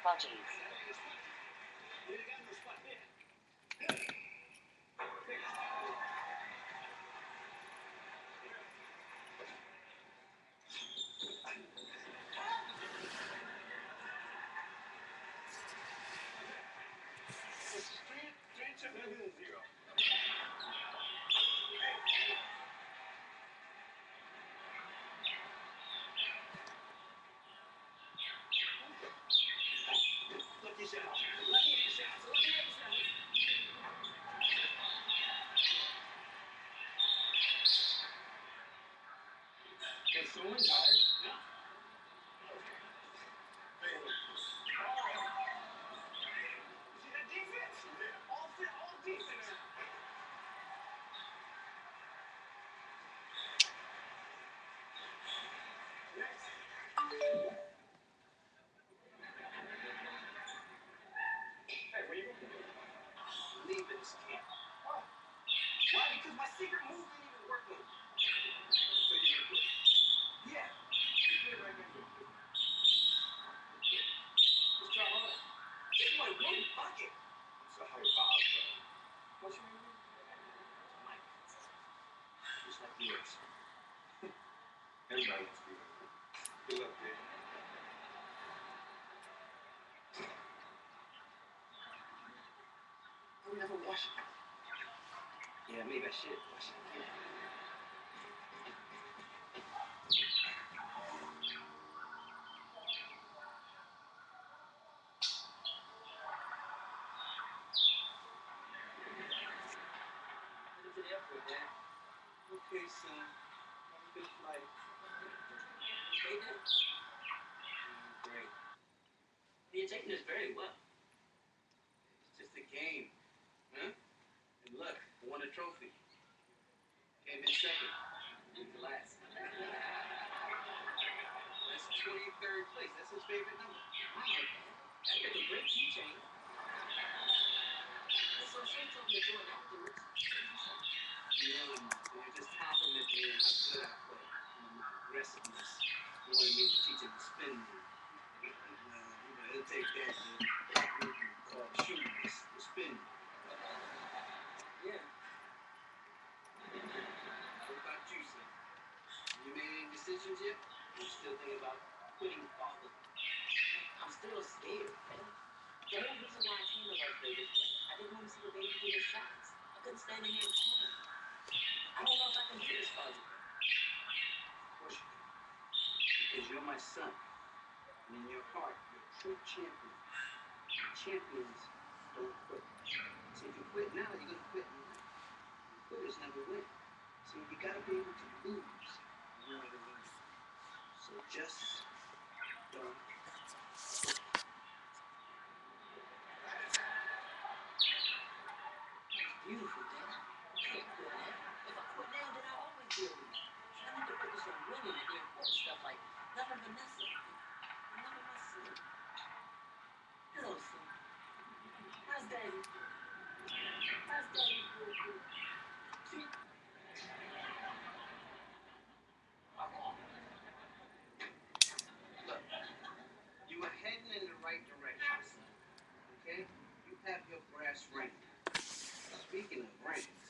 budgies. Everybody wants to be like that. Good luck, kid. I never wash it. Yeah, maybe I should wash it again. Headed to the airport, Dad. Okay, son. Have a good flight. Okay, Dad? Great. You're taking this very well. It's just a game. Huh? And look, I won a trophy. Came in second. Didn't last. That's 23rd place. That's his favorite number. Wow, man. That got a great keychain. That's so sweet of him to do it afterwards. They're just complimenting me on how good I play. And my aggressiveness. They wanted me to teach him to spin move. He'll take that, man. Called shooting, the spin. Yeah. What about you, son? You made any decisions yet? You still thinking about quitting father? I'm still scared, man. The whole reason why I came to Las Vegas, man, I didn't want to see the baby get his shots. I couldn't stand in here and call him. I don't know if I can do this, father. Of course you can. Because you're my son. And in your heart, you're a true champion. And champions don't quit. So if you quit now, you're going to quit in life. Quitters never win. So you got to be able to lose in order to win. So just don't quit. Beautiful, Dad. I can't quit now. If I quit now, then I'll always be a loser. So I need to focus on winning and the important stuff like loving Vanessa and loving my son. Hello, son. How's Daddy? How's Daddy? Look, you were heading in the right direction, son. Okay? You have your brass ring. Speaking of rings,